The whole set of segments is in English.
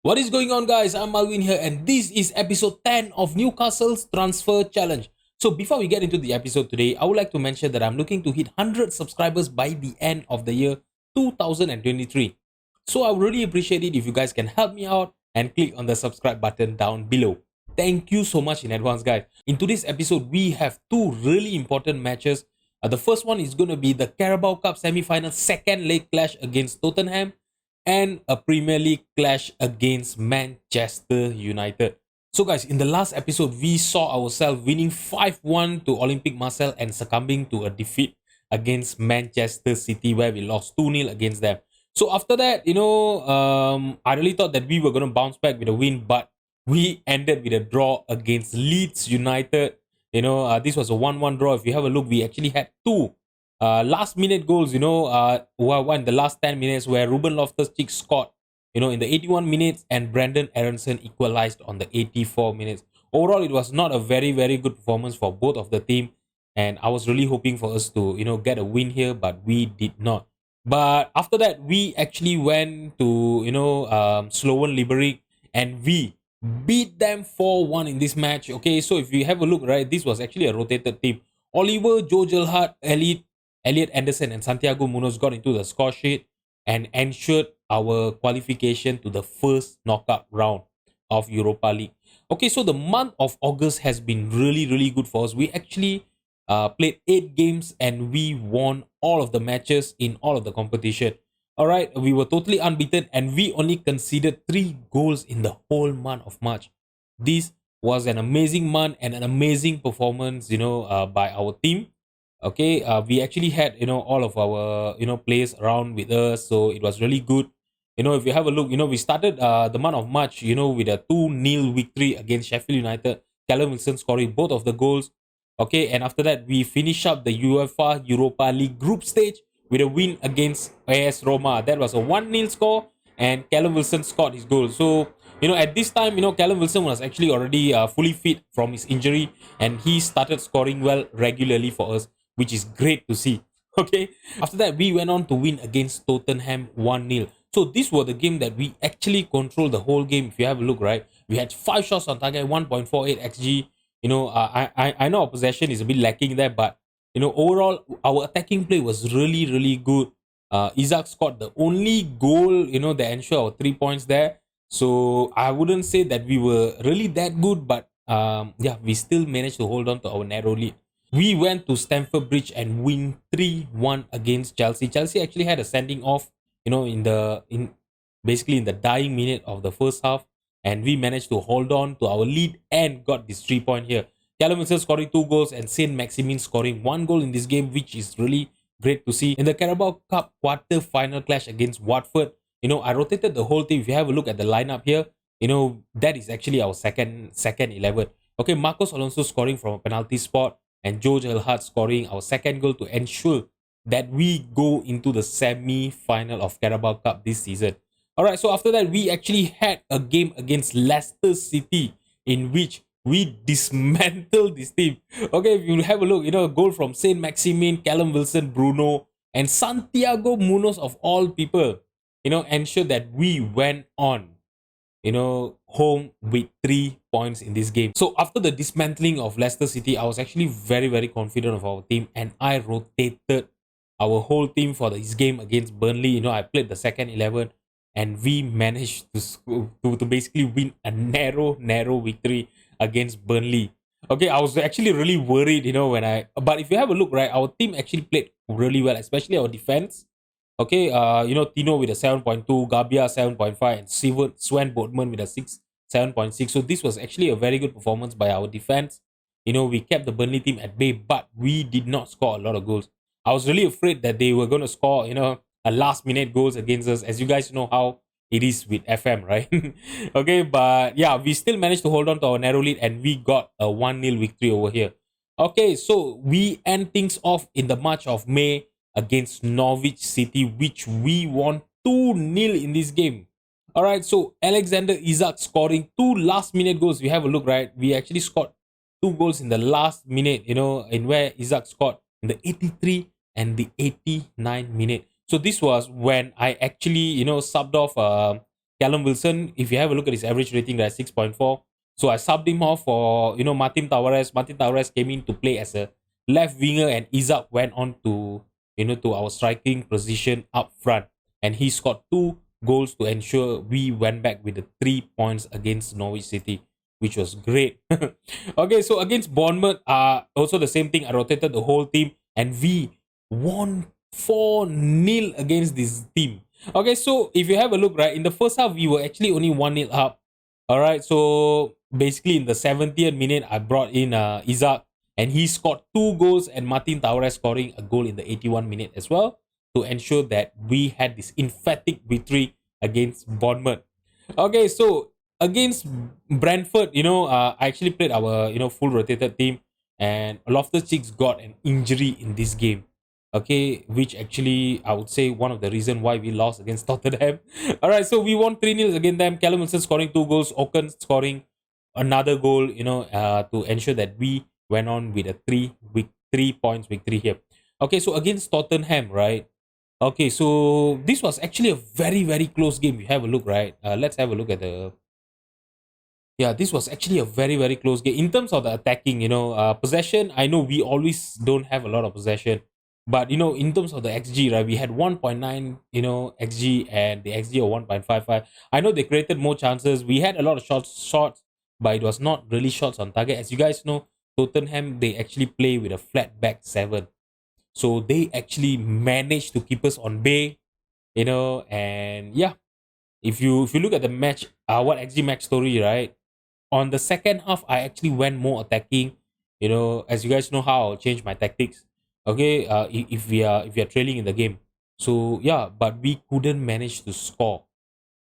What is going on, guys? I'm Malvin here, and this is episode 10 of Newcastle's Transfer Challenge. So, before we get into the episode today, I would like to mention that I'm looking to hit 100 subscribers by the end of the year 2023. So, I would really appreciate it if you guys can help me out and click on the subscribe button down below. Thank you so much in advance, guys. In today's episode, we have two really important matches. The first one is going to be the Carabao Cup semi-final second leg clash against Tottenham, and a Premier League clash against Manchester United. So guys, in the last episode, we saw ourselves winning 5-1 to Olympique Marseille and succumbing to a defeat against Manchester City where we lost 2-0 against them. So after that, I really thought that we were going to bounce back with a win, but we ended with a draw against Leeds United. This was a 1-1 draw. If you have a look, we actually had two last minute goals, one in the last 10 minutes where Ruben Loftus-Cheek scored, in the 81 minutes, and Brandon Aronson equalized on the 84 minutes. Overall, it was not a very, very good performance for both of the team. And I was really hoping for us to, get a win here, but we did not. But after that, we actually went to, Slovan Liberec, and we beat them 4-1 in this match. Okay, so if you have a look, right, this was actually a rotated team. Oliver, Joe Gelhardt, Elliot Anderson, and Santiago Munoz got into the score sheet and ensured our qualification to the first knockout round of Europa League. Okay, so the month of August has been really, really good for us. We actually played 8 games and we won all of the matches in all of the competition. All right, we were totally unbeaten and we only conceded 3 goals in the whole month of March. This was an amazing month and an amazing performance, by our team. Okay, we actually had all of our players around with us, so it was really good. If you have a look, we started the month of March, with a 2-0 victory against Sheffield United. Callum Wilson scoring both of the goals. Okay, and after that we finish up the UEFA Europa League group stage with a win against AS Roma. That was a 1-0 score, and Callum Wilson scored his goal. So at this time, Callum Wilson was actually already fully fit from his injury, and he started scoring well regularly for us, which is great to see. Okay, after that, we went on to win against Tottenham 1-0. So this was the game that we actually controlled the whole game. If you have a look, right, we had 5 shots on target, 1.48 xg. I know our possession is a bit lacking there, but overall our attacking play was really, really good. Isaac scored the only goal that ensured our 3 points there. So I wouldn't say that we were really that good, but yeah, we still managed to hold on to our narrow lead. We went to Stamford Bridge and win 3-1 against Chelsea. Chelsea actually had a sending off, in basically in the dying minute of the first half, and we managed to hold on to our lead and got this 3 point here. Callum Wilson scoring 2 goals and Saint Maximin scoring 1 goal in this game, which is really great to see. In the Carabao Cup quarter final clash against Watford, I rotated the whole team. If you have a look at the lineup here, that is actually our second 11. Okay, Marcos Alonso scoring from a penalty spot, and Joe Gelhardt scoring our second goal to ensure that we go into the semi-final of Carabao Cup this season. Alright, so after that, we actually had a game against Leicester City in which we dismantled this team. Okay, if you have a look, a goal from Saint Maximin, Callum Wilson, Bruno, and Santiago Munoz of all people, ensured that we went on home with 3 points in this game. So after the dismantling of Leicester City, I was actually very, very confident of our team, and I rotated our whole team for this game against Burnley. I played the second 11, and we managed to basically win a narrow victory against Burnley. Okay, I was actually really worried, but if you have a look, right, our team actually played really well, especially our defense. Okay, Tino with a 7.2, Gabia 7.5, and Sven Botman with a 7.6. So this was actually a very good performance by our defense. We kept the Burnley team at bay, but we did not score a lot of goals. I was really afraid that they were going to score, a last minute goals against us. As you guys know how it is with FM, right? Okay, but yeah, we still managed to hold on to our narrow lead and we got a 1-0 victory over here. Okay, so we end things off in the March of May against Norwich City, which we won 2-0 in this game. All right, so Alexander Isak scoring 2 last minute goals. We have a look, right? We actually scored 2 goals in the last minute, in where Isak scored in the 83 and the 89 minute. So this was when I actually, subbed off Callum Wilson, if you have a look at his average rating, that's 6.4. So I subbed him off for, Martin Tavares. Martin Tavares came in to play as a left winger, and Isak went on to, to our striking position up front. And he scored 2 goals to ensure we went back with the 3 points against Norwich City, which was great. Okay, so against Bournemouth, also the same thing. I rotated the whole team, and we won 4-0 against this team. Okay, so if you have a look, right, in the first half, we were actually only 1-0 up. All right, so basically in the 70th minute, I brought in Isak, and he scored 2 goals, and Martin Tavares scoring a goal in the 81st minute as well to ensure that we had this emphatic victory against Bournemouth. Okay, so against Brentford, I actually played our full rotated team, and Loftus-Cheek got an injury in this game. Okay, which actually I would say one of the reason why we lost against Tottenham. All right, so we won 3-0 against them. Callum Wilson scoring 2 goals, Oken scoring another goal, to ensure that we went on with a 3 points victory here. Okay, so against Tottenham, right? Okay, so this was actually a very, very close game. You have a look, right? Let's have a look at the. Yeah, this was actually a very, very close game. In terms of the attacking, possession, I know we always don't have a lot of possession. But, in terms of the XG, right, we had 1.9, XG and the XG of 1.55. I know they created more chances. We had a lot of shots, but it was not really shots on target. As you guys know, Tottenham, they actually play with a flat back 7. So they actually managed to keep us on bay, and yeah, if you look at the match, what XG match story, right? On the second half, I actually went more attacking. As you guys know how I'll change my tactics. Okay, if we are trailing in the game. So yeah, but we couldn't manage to score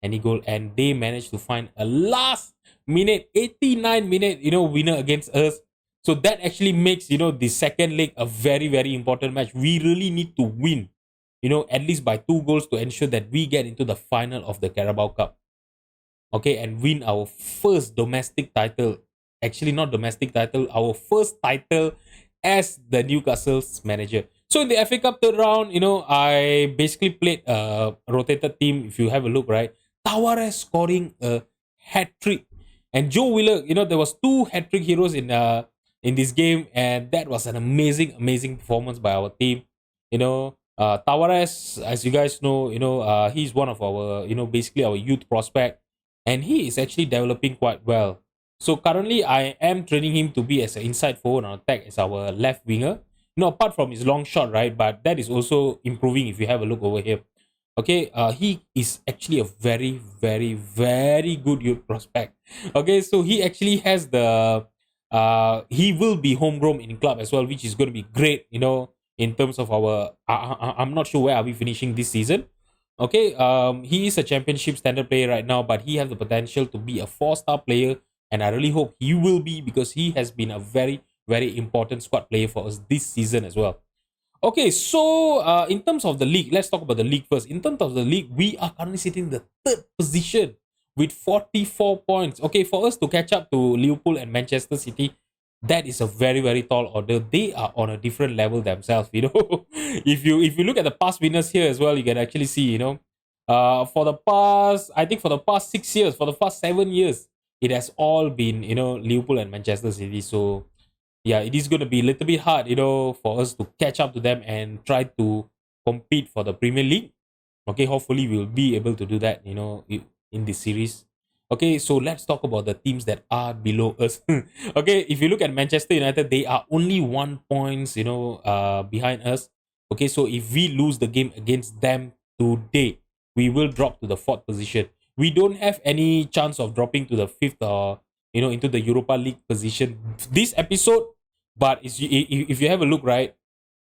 any goal, and they managed to find a last minute 89 minute winner against us. So that actually makes the second leg a very, very important match. We really need to win, at least by 2 goals to ensure that we get into the final of the Carabao Cup. Okay, and win our first domestic title. Actually, not domestic title, our first title as the Newcastle's manager. So in the FA Cup third round, I basically played a rotated team. If you have a look, right, Tavares scoring a hat trick, and Joe Wheeler. There was 2 hat trick heroes in this game, and that was an amazing, amazing performance by our team. Tavares, as you guys know, he's one of our, basically our youth prospect, and he is actually developing quite well. So currently, I am training him to be as an inside forward on attack as our left winger. Apart from his long shot, right? But that is also improving if you have a look over here. Okay, he is actually a very, very, very good youth prospect. Okay, so he actually has he will be homegrown in club as well, which is going to be great, in terms of our, I'm not sure where are we finishing this season. Okay, he is a championship standard player right now, but he has the potential to be a 4-star player, and I really hope he will be, because he has been a very, very important squad player for us this season as well. Okay, so in terms of the league, let's talk about the league first. In terms of the league, we are currently sitting in the 3rd position with 44 points. Okay, for us to catch up to Liverpool and Manchester City, that is a very, very tall order. They are on a different level themselves. If you look at the past winners here as well, you can actually see, for the past, I think for the past 6 years, for the past 7 years, it has all been, Liverpool and Manchester City. So yeah, it is going to be a little bit hard, for us to catch up to them and try to compete for the Premier League. Okay, hopefully we'll be able to do that, in this series. Okay, so let's talk about the teams that are below us. Okay, if you look at Manchester United, they are only 1 point, behind us. Okay, so if we lose the game against them today, we will drop to the 4th position. We don't have any chance of dropping to the 5th or into the Europa League position this episode. But if you have a look, right,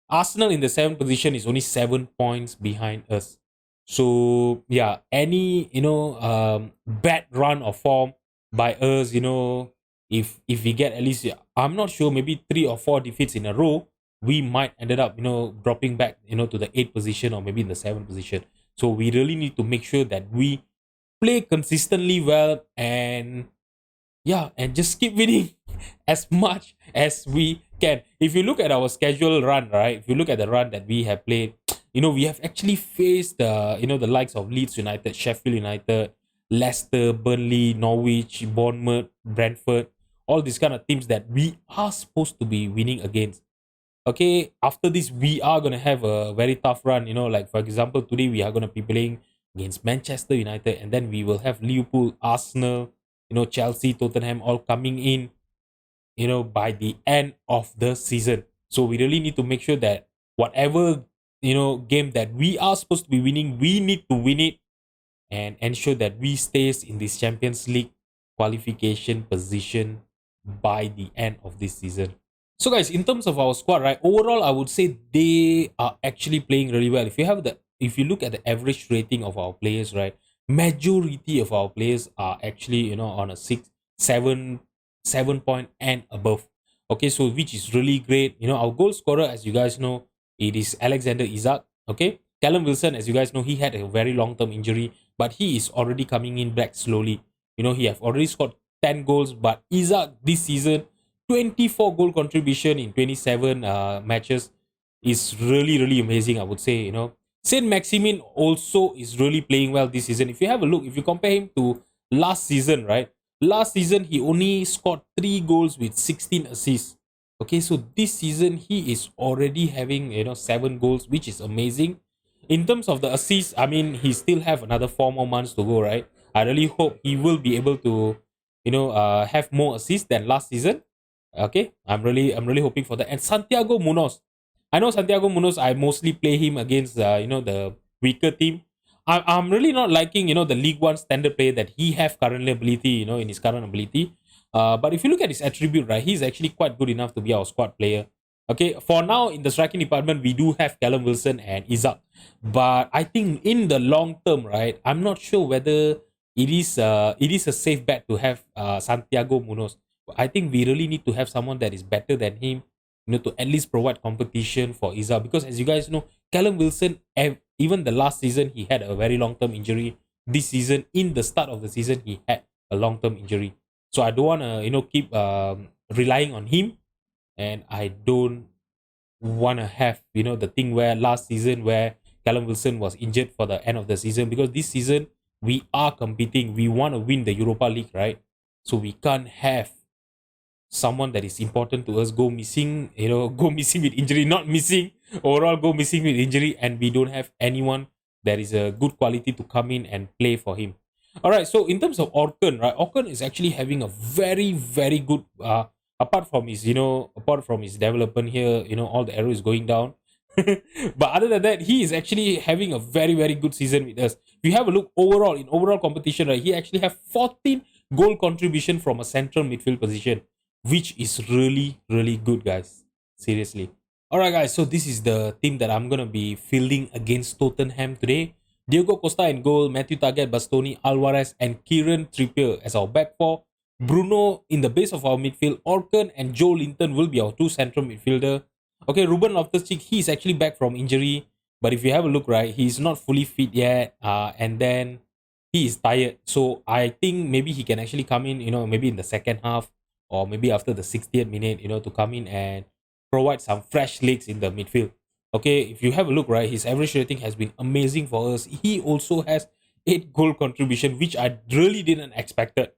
Arsenal in the 7th position is only 7 points behind us. So yeah, any bad run of form by us, if we get at least, I'm not sure, maybe 3 or 4 defeats in a row, we might ended up dropping back to the 8th position or maybe in the 7th position. So we really need to make sure that we play consistently well, and yeah, and just keep winning as much as we can. If you look at our schedule run, right, if you look at the run that we have played, we have actually faced the likes of Leeds United, Sheffield United, Leicester, Burnley, Norwich, Bournemouth, Brentford, all these kind of teams that we are supposed to be winning against. Okay, after this, we are going to have a very tough run. Like for example, today we are going to be playing against Manchester United, and then we will have Liverpool, Arsenal, Chelsea, Tottenham all coming in, by the end of the season. So we really need to make sure that whatever, game that we are supposed to be winning, we need to win it and ensure that we stays in this Champions League qualification position by the end of this season. So guys, in terms of our squad, right, overall I would say they are actually playing really well. If you look at the average rating of our players, right, majority of our players are actually, on a 7 point and above. Okay, so which is really great. Our goal scorer, as you guys know, it is Alexander Isak. Okay, Callum Wilson, as you guys know, he had a very long-term injury, but he is already coming in back slowly. He have already scored 10 goals, but Isak this season, 24 goal contribution in 27 matches is really, really amazing, I would say. Saint Maximin also is really playing well this season. If you have a look, if you compare him to last season, right? Last season, he only scored 3 goals with 16 assists. Okay, so this season, he is already having, 7 goals, which is amazing. In terms of the assists, I mean, he still have another 4 more months to go, right? I really hope he will be able to, have more assists than last season. Okay, I'm really hoping for that. And Santiago Munoz, I know Santiago Munoz. I mostly play him against the weaker team. I'm really not liking the League One standard player that he have currently ability in his current ability. But if you look at his attribute, right, he's actually quite good enough to be our squad player. Okay, for now in the striking department, we do have Callum Wilson and Isak. But I think in the long term, right, I'm not sure whether it is a safe bet to have Santiago Munoz. I think we really need to have someone that is better than him, to at least provide competition for Isak. Because as you guys know, Callum Wilson, even the last season, he had a very long term injury. This season, in the start of the season, he had a long term injury. So I don't want to, keep relying on him, and I don't want to have the thing where last season where Callum Wilson was injured for the end of the season, because this season we are competing. We want to win the Europa League, right? So we can't have someone that is important to us go missing, go missing with injury, not missing overall, go missing with injury, and we don't have anyone that is a good quality to come in and play for him. All right, so in terms of Orkan, right, Orkan is actually having a very, very good, apart from his development here, all the arrow is going down. But other than that, he is actually having a very, very good season with us. If you have a look overall, in overall competition, right, he actually have 14 goal contribution from a central midfield position, which is really, really good, guys. Seriously. All right, guys. So this is the team that I'm gonna be fielding against Tottenham today. Diego Costa in goal, Matthew Target, Bastoni, Alvarez, and Kieran Trippier as our back four. Bruno in the base of our midfield. Orkan and Joe Linton will be our two central midfielder. Okay, Ruben Loftus-Cheek, he's actually back from injury. But if you have a look, right, he's not fully fit yet. And then he is tired. So I think maybe he can actually come in, maybe in the second half, or maybe after the 60th minute, to come in and provide some fresh legs in the midfield. Okay, if you have a look, right, his average rating has been amazing for us. He also has 8 goal contribution, which I really didn't expected,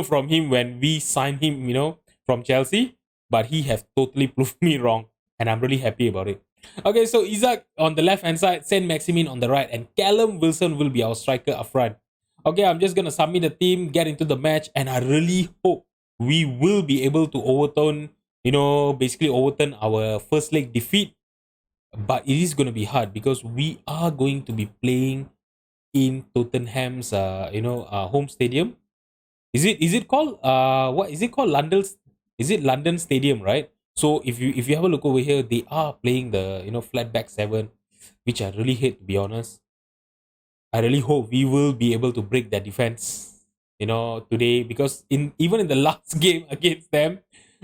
from him when we signed him, from Chelsea. But he has totally proved me wrong, and I'm really happy about it. Okay, so Isak on the left hand side, Saint Maximin on the right, and Callum Wilson will be our striker up front. Okay, I'm just gonna submit the team, get into the match, and I really hope we will be able to basically overturn our first leg defeat. But it is going to be hard because we are going to be playing in Tottenham's home stadium. Is it called what is it called, London's, is it London Stadium, right? So if you have a look over here, they are playing the flat back seven, which I really hate, to be honest. I really hope we will be able to break that defense, today, because even in the last game against them,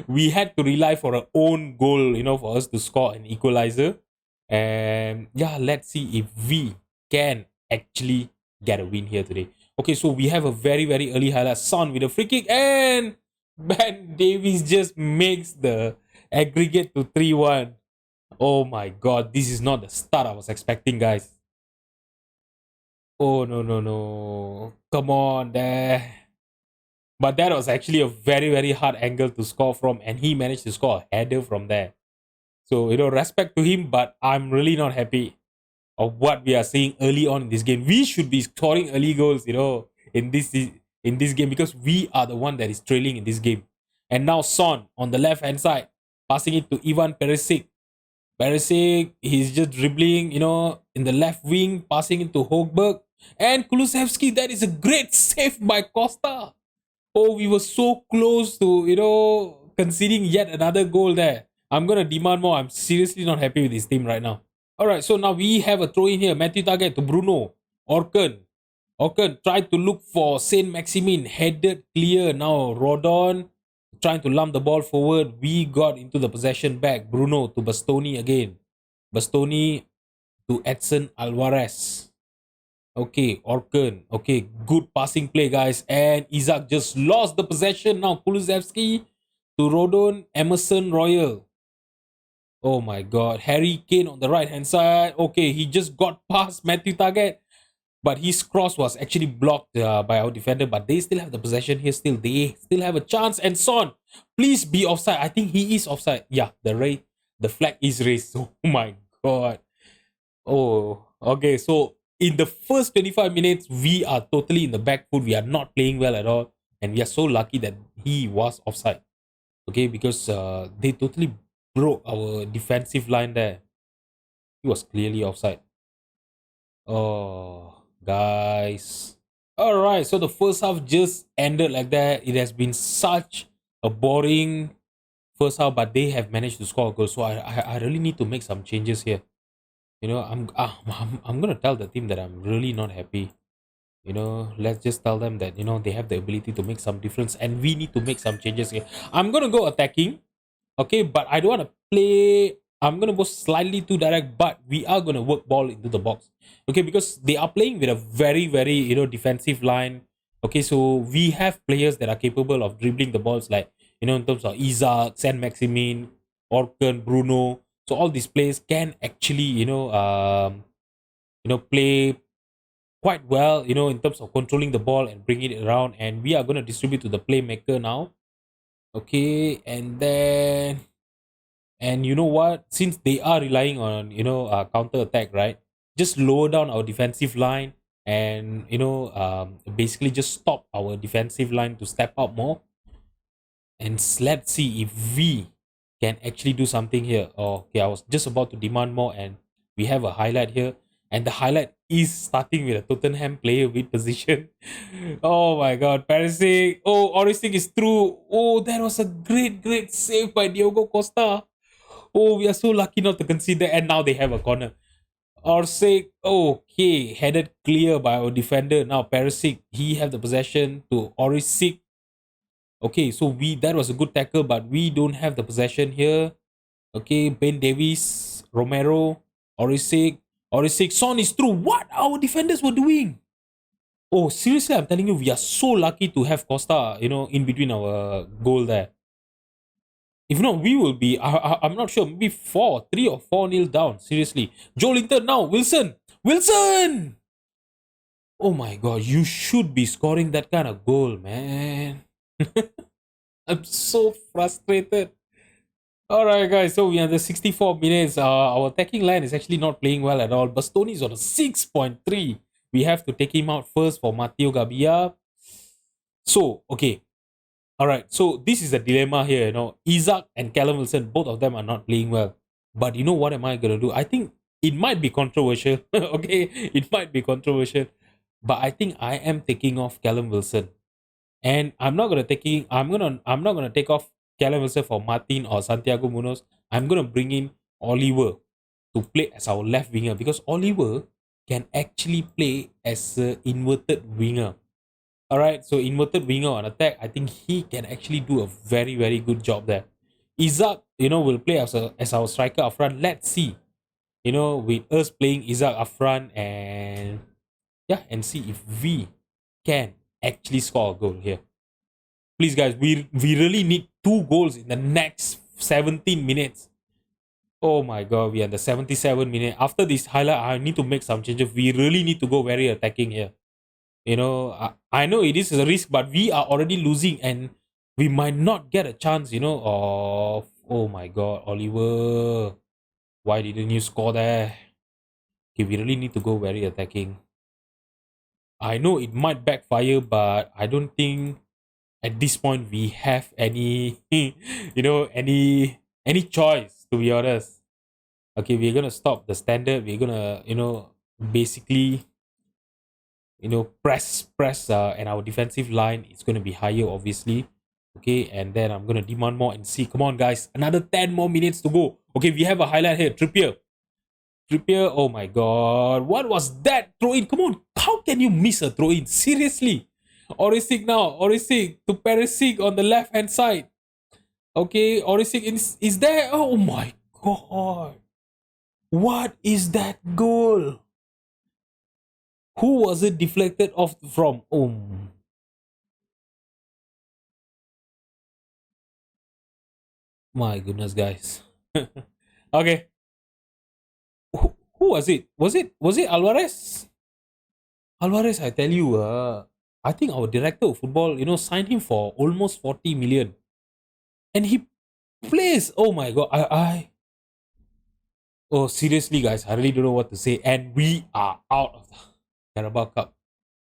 we had to rely for our own goal, for us to score an equalizer. And yeah, let's see if we can actually get a win here today. Okay, so we have a very, very early highlight. Son with a free kick, and Ben Davies just makes the aggregate to 3-1. Oh my god, this is not the start I was expecting, guys. Oh, no, no, no. Come on, there. But that was actually a very, very hard angle to score from, and he managed to score a header from there. So, respect to him, but I'm really not happy of what we are seeing early on in this game. We should be scoring early goals, in this game because we are the one that is trailing in this game. And now Son on the left hand side, passing it to Ivan Perisic. Perisic, he's just dribbling, in the left wing, passing it to Hogberg. And Kulusevski, that is a great save by Costa. Oh, we were so close to, conceding yet another goal there. I'm going to demand more. I'm seriously not happy with this team right now. All right, so now we have a throw in here. Matthew Target to Bruno. Orkan. Orkan tried to look for Saint Maximin. Headed clear. Now Rodon trying to lump the ball forward. We got into the possession back. Bruno to Bastoni again. Bastoni to Edson Alvarez. Okay, Orkan. Okay, good passing play, guys. And Isaac just lost the possession. Now Kulusevski to Rodon. Emerson Royal. Oh my god. Harry Kane on the right hand side. Okay, he just got past Matthew Target. But his cross was actually blocked by our defender. But they still have the possession here. They still have a chance. And Son, please be offside. I think he is offside. Yeah, the flag is raised. Oh my god. Oh, okay. So in the first 25 minutes, we are totally in the back foot. We are not playing well at all. And we are so lucky that he was offside. Okay, because they totally broke our defensive line there. He was clearly offside. Oh, guys. All right, so the first half just ended like that. It has been such a boring first half, but they have managed to score a goal. So I really need to make some changes here. I'm gonna tell the team that I'm really not happy. Let's just tell them that they have the ability to make some difference, and we need to make some changes here. I'm gonna go attacking. Okay, but I don't want to play. I'm gonna go slightly too direct, but we are gonna work ball into the box. Okay, because they are playing with a very, very defensive line. Okay, so we have players that are capable of dribbling the balls, like in terms of Isaac, San Maximin, Orkan, Bruno. So all these players can actually play quite well. In terms of controlling the ball and bringing it around. And we are gonna distribute to the playmaker now. Okay, and then and you know what? Since they are relying on counter attack, right? Just lower down our defensive line and basically just stop our defensive line to step up more. And let's see if we can actually do something here. Oh, okay, I was just about to demand more, and we have a highlight here. And the highlight is starting with a Tottenham player with position. Oh my god, Perisic. Oh, Orisic is through. Oh, that was a great, great save by Diogo Costa. Oh, we are so lucky not to concede that. And now they have a corner. Orsic, okay, headed clear by our defender. Now Perisic, he have the possession to Orisic. Okay, so that was a good tackle, but we don't have the possession here. Okay, Ben Davies, Romero, Orisic, Son is through. What our defenders were doing? Oh, seriously, I'm telling you, we are so lucky to have Costa, in between our goal there. If not, we will be, I'm not sure, maybe 3 or 4 nil down. Seriously. Joe Linton now. Wilson. Wilson! Oh my god, you should be scoring that kind of goal, man. I'm so frustrated. Alright, guys, so we are the 64 minutes. Our attacking line is actually not playing well at all. Bastoni is on a 6.3. We have to take him out first for Matteo Gabbia. So, okay, all right, so this is a dilemma here. Isaac and Callum Wilson, both of them are not playing well. But you know what am I gonna do? I think it might be controversial. Okay, it might be controversial, but I think I am taking off Callum Wilson, and I'm not gonna take off Callum Wilson for Martin or Santiago Munoz. I'm gonna bring in Oliver to play as our left winger because Oliver can actually play as an inverted winger. All right, so inverted winger on attack, I think he can actually do a very, very good job there. Isaac, will play as our striker up front. Let's see, with us playing Isaac up front and and see if we can actually score a goal here. Please, guys, we really need 2 goals in the next 17 minutes. Oh my god, we are in the 77 minute. After this highlight, I need to make some changes. We really need to go very attacking here. I know it is a risk, but we are already losing and we might not get a chance, of oh my god, Oliver. Why didn't you score there? Okay, we really need to go very attacking. I know it might backfire, but I don't think at this point we have any any choice, to be honest. Okay, we're gonna stop the standard. We're gonna, basically, press and our defensive line is gonna be higher, obviously. Okay, and then I'm gonna demand more and see. Come on, guys, another 10 more minutes to go. Okay, we have a highlight here. Trippier, oh my god. What was that throw in? Come on, how can you miss a throw in? Seriously. Orisic now. Orisic to Perisic on the left hand side. Okay, Orisic is there. Oh my god. What is that goal? Who was it deflected off from? Oh my goodness, guys. Okay. Who was it? Was it Alvarez? Alvarez, I tell you, I think our director of football, signed him for almost 40 million. And he plays. Oh my god. Oh, seriously, guys, I really don't know what to say. And we are out of the Carabao Cup.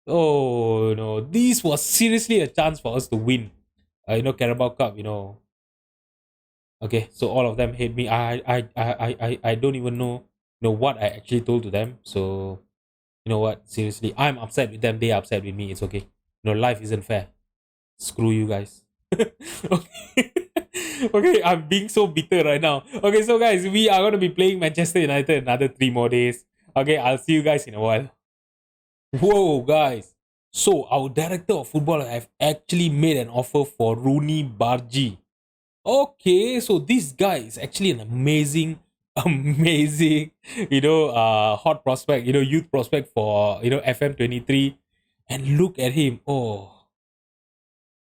Oh no, this was seriously a chance for us to win. Carabao Cup. Okay, so all of them hate me. I don't even know what I actually told to them. So you know what? Seriously, I'm upset with them. They're upset with me. It's okay. Life isn't fair. Screw you guys. Okay. Okay, I'm being so bitter right now. Okay, so guys, we are gonna be playing Manchester United another 3 more days. Okay, I'll see you guys in a while. Whoa, guys. So our director of football have actually made an offer for Rooney Bargi. Okay, so this guy is actually an amazing, amazing, hot prospect, youth prospect for FM23. And look at him. Oh,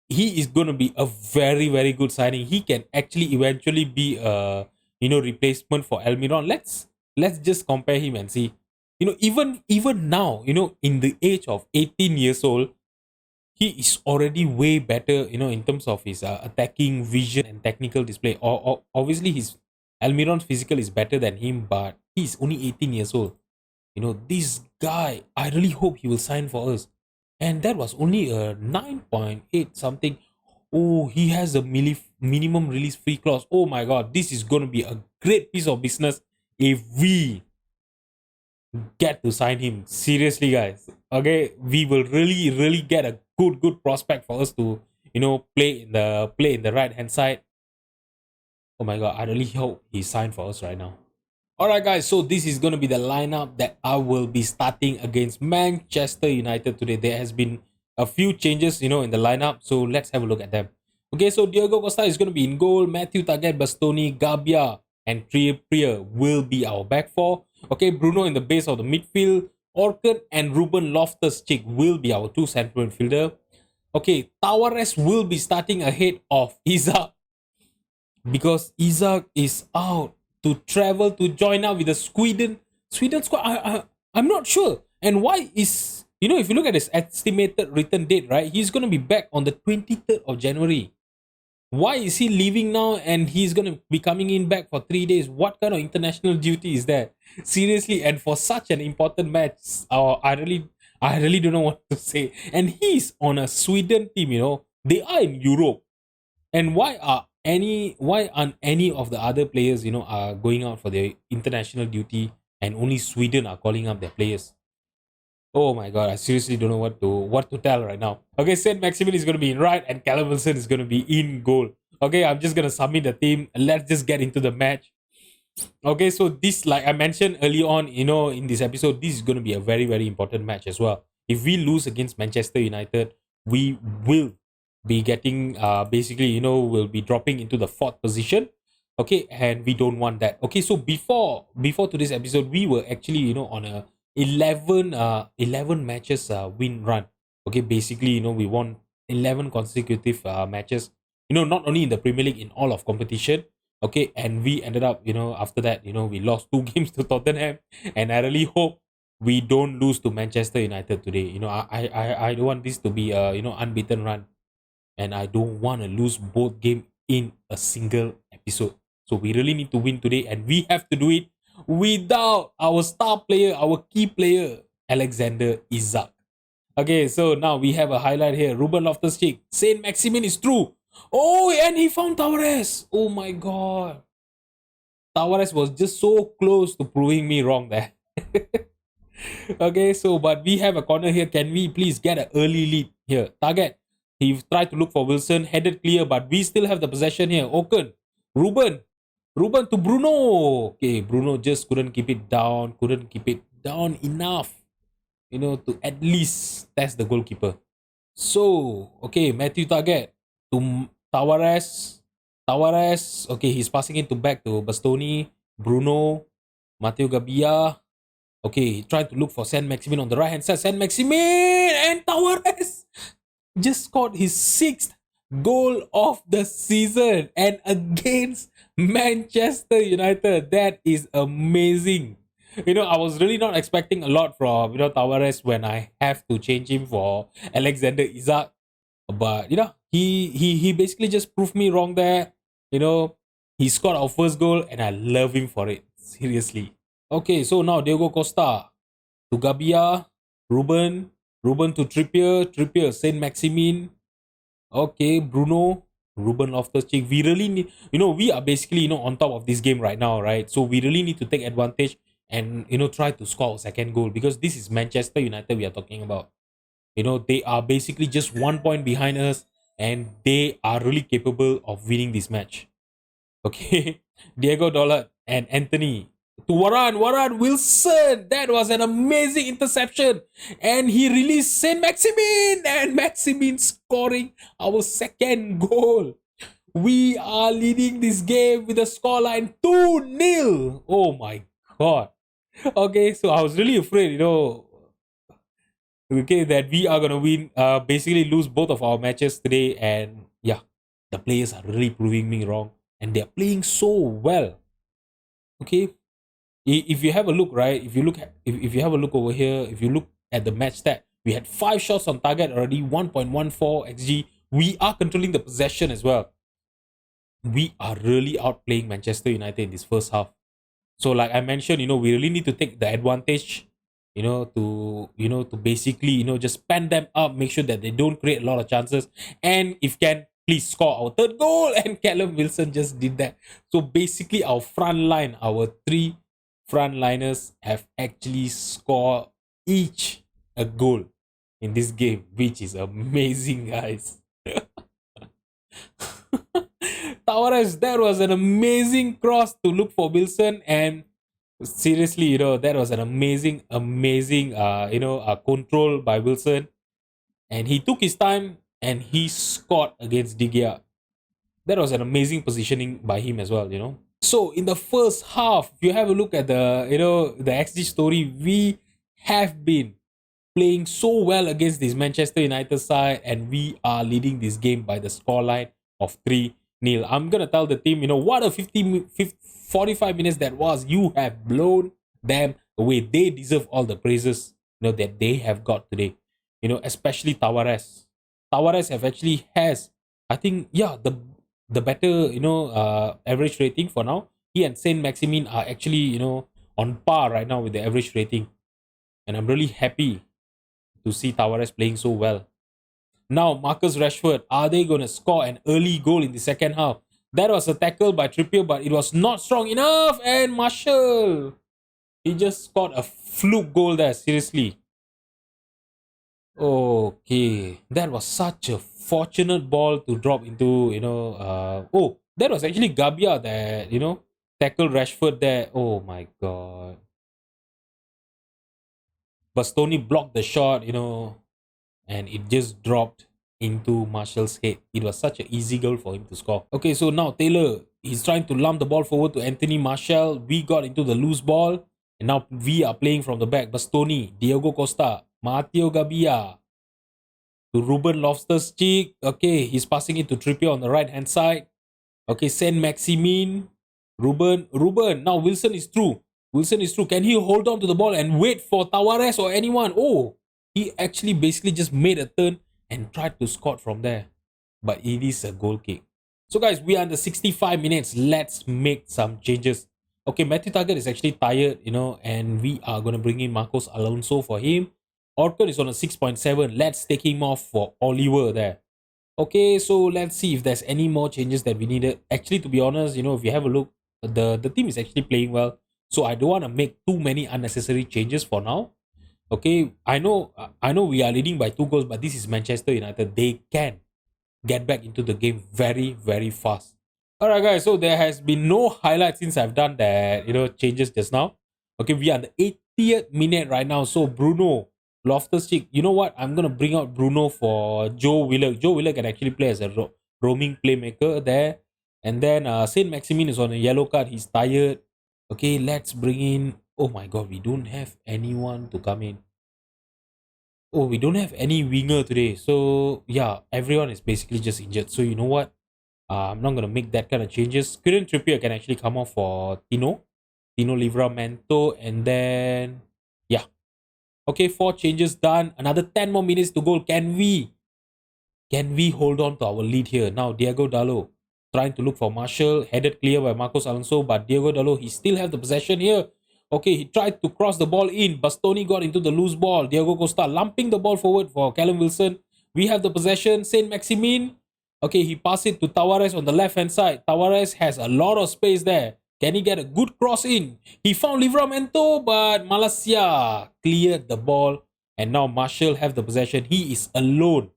he is going to be a very, very good signing. He can actually eventually be a replacement for Almiron. Let's just compare him and see. Even now, in the age of 18 years old, he is already way better, in terms of his attacking vision and technical display. Or obviously, his Almiron's physical is better than him, but he's only 18 years old. This guy, I really hope he will sign for us. And that was only a 9.8 something. Oh, he has a minimum release free clause. Oh my god, this is going to be a great piece of business if we get to sign him. Seriously, guys. Okay, we will really, really get a good prospect for us to, play in the right hand side. Oh my god, I really hope he signed for us right now. Alright, guys, so this is going to be the lineup that I will be starting against Manchester United today. There has been a few changes, in the lineup, so let's have a look at them. Okay, so Diego Costa is going to be in goal. Matthew Target, Bastoni, Gabia, and Trippier will be our back four. Okay, Bruno in the base of the midfield. Orchid and Ruben Loftus-Cheek will be our two central midfielder. Okay, Tavares will be starting ahead of Isaac because Isaac is out to travel to join up with the Sweden squad. I'm not sure. And why is, if you look at his estimated return date, right, he's going to be back on the 23rd of January. Why is he leaving now and he's going to be coming in back for 3 days? What kind of international duty is that? Seriously, and for such an important match, I really don't know what to say. And he's on a Sweden team, they are in Europe. And why aren't any of the other players, are going out for their international duty and only Sweden are calling up their players? Oh my god, I seriously don't know what to tell right now. Okay, Saint Maximin is gonna be in right and Callum Wilson is gonna be in goal. Okay, I'm just gonna submit the team. Let's just get into the match. Okay, so this, like I mentioned early on, in this episode, this is gonna be a very, very important match as well. If we lose against Manchester United, we will be getting basically, we'll be dropping into the fourth position. Okay, and we don't want that. Okay, so before today's episode, we were actually, on a 11 matches win run. Okay, basically, we won 11 consecutive matches, not only in the Premier League, in all of competition. Okay, and we ended up, after that, we lost 2 games to Tottenham, and I really hope we don't lose to Manchester United today. I don't want this to be a unbeaten run, and I don't want to lose both game in a single episode. So we really need to win today, and we have to do it without our star player, our key player, Alexander Isak. Okay, so now we have a highlight here. Ruben Loftus-Cheek. Saint Maximin is true. Oh, and he found Tavares. Oh my god. Tavares was just so close to proving me wrong there. Okay, so but we have a corner here. Can we please get an early lead here? Target. He tried to look for Wilson, headed clear, but we still have the possession here. Oken, Ruben to Bruno. Okay, Bruno just couldn't keep it down, enough, to at least test the goalkeeper. So, okay, Matthew Target to Tavares. Tavares, okay, he's passing it back to Bastoni, Bruno, Matteo Gabia. Okay, he tried to look for Saint Maximin on the right hand side. Saint Maximin and Tavares just scored his 6th goal of the season and against Manchester United. That is amazing. I was really not expecting a lot from Tavares when I have to change him for Alexander Isak. But he basically just proved me wrong there. He scored our first goal and I love him for it. Seriously. Okay, so now Diego Costa to Gabia, Ruben to Trippier, Saint Maximin. Okay, Bruno, Ruben Loftus-Cheek. We really need, we are basically, on top of this game right now, right? So we really need to take advantage and, try to score a second goal because this is Manchester United we are talking about. They are basically just 1 point behind us and they are really capable of winning this match. Okay, Diego Dollard and Anthony to Warren Wilson. That was an amazing interception, and he released Saint Maximin, and Maximin scoring our second goal. We are leading this game with a scoreline 2-0. Oh my god. Okay, so I was really afraid, okay, that we are gonna win, basically lose both of our matches today, and yeah, the players are really proving me wrong, and they're playing so well. Okay, if you have a look, right, if you have a look over here, if you look at the match stat, we had 5 shots on target already, 1.14 xg. We are controlling the possession as well. We are really outplaying Manchester United in this first half. So like I mentioned, we really need to take the advantage, to basically, just span them up, make sure that they don't create a lot of chances, and if can, please score our third goal. And Callum Wilson just did that. So basically our front line, our 3 frontliners have actually scored each a goal in this game, which is amazing, guys. Tavares, that was an amazing cross to look for Wilson, and seriously, that was an amazing, control by Wilson, and he took his time and he scored against De Gea. That was an amazing positioning by him as well. So in the first half, if you have a look at the XG story, we have been playing so well against this Manchester United side, and we are leading this game by the scoreline of 3-0. I'm gonna tell the team, what a 45 minutes that was. You have blown them away. They deserve all the praises, that they have got today. Especially Tavares. Tavares have actually has, I think, yeah, the better, average rating for now. He and Saint Maximin are actually, on par right now with the average rating. And I'm really happy to see Tavares playing so well. Now, Marcus Rashford, are they going to score an early goal in the second half? That was a tackle by Trippier, but it was not strong enough. And Marshall, he just scored a fluke goal there, seriously. Okay, that was such a fortunate ball to drop into, that was actually Gabia that, tackled Rashford there. Oh my god. Bastoni blocked the shot, and it just dropped into Marshall's head. It was such an easy goal for him to score. Okay, so now Taylor, he's trying to lump the ball forward to Anthony Martial. We got into the loose ball, and now we are playing from the back. Bastoni, Diego Costa, Matteo Gabia to Ruben Loftus-Cheek. Okay, he's passing it to Trippier on the right hand side. Okay, Saint Maximin, Ruben. Now Wilson is through. Wilson is through. Can he hold on to the ball and wait for Tavares or anyone? Oh, he actually basically just made a turn and tried to score from there. But it is a goal kick. So guys, we are under 65 minutes. Let's make some changes. Okay, Matthew Target is actually tired, and we are going to bring in Marcos Alonso for him. Orton is on a 6.7. Let's take him off for Oliver there. Okay, so let's see if there's any more changes that we needed. Actually, to be honest, if you have a look, the team is actually playing well. So I don't want to make too many unnecessary changes for now. Okay, I know we are leading by 2 goals, but this is Manchester United. They can get back into the game very, very fast. Alright guys, so there has been no highlight since I've done that, changes just now. Okay, we are the 80th minute right now. So Bruno, Loftus-Cheek, you know what? I'm going to bring out Bruno for Joe Willock. Joe Willock can actually play as a roaming playmaker there. And then Saint Maximin is on a yellow card. He's tired. Okay, let's bring in... Oh my god, we don't have anyone to come in. Oh, we don't have any winger today. So, yeah, everyone is basically just injured. So, you know what? I'm not going to make that kind of changes. Kieran Trippier can actually come off for Tino Livramento. And then, yeah. Okay, 4 changes done. Another 10 more minutes to go. Can we hold on to our lead here? Now, Diego Dallo trying to look for Marshall. Headed clear by Marcos Alonso. But Diego Dallo, he still have the possession here. Okay, he tried to cross the ball in. Bastoni got into the loose ball. Diego Costa lumping the ball forward for Callum Wilson. We have the possession. Saint Maximin. Okay, he passed it to Tavares on the left-hand side. Tavares has a lot of space there. Can he get a good cross in? He found Livramento, but Malacia cleared the ball. And now Marshall have the possession. He is alone.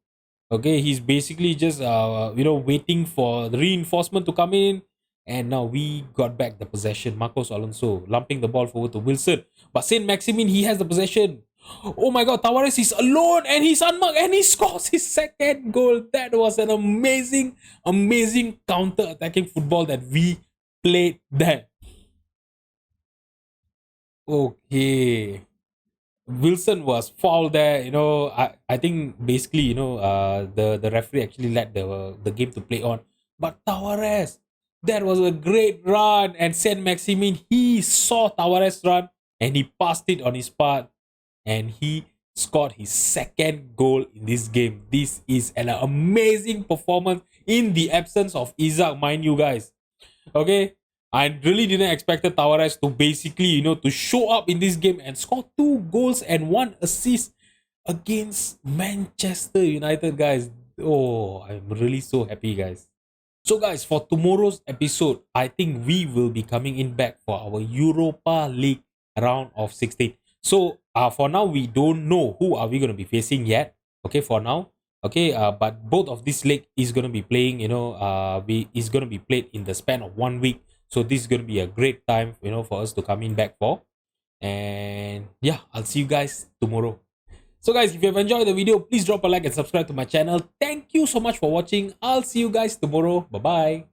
Okay, he's basically just, waiting for the reinforcement to come in. And now we got back the possession. Marcos Alonso lumping the ball forward to Wilson. But Saint Maximin, he has the possession. Oh my god, Tavares is alone and he's unmarked and he scores his second goal. That was an amazing, amazing counter-attacking football that we played there. Okay. Wilson was fouled there. I think basically, the referee actually let the game to play on. But Tavares, that was a great run. And Saint Maximin, he saw Tavares run and he passed it on his part. And he scored his second goal in this game. This is an amazing performance in the absence of Isaac, mind you guys. Okay, I really didn't expect Tavares to basically, to show up in this game and score 2 goals and 1 assist against Manchester United, guys. Oh, I'm really so happy, guys. So guys, for tomorrow's episode, I think we will be coming in back for our Europa League round of 16. So for now, we don't know who are we going to be facing yet. Okay, for now. Okay, but both of this leg is going to be playing, is going to be played in the span of 1 week. So this is going to be a great time, for us to come in back for. And yeah, I'll see you guys tomorrow. So guys, if you have enjoyed the video, please drop a like and subscribe to my channel. Thank you so much for watching. I'll see you guys tomorrow. Bye-bye.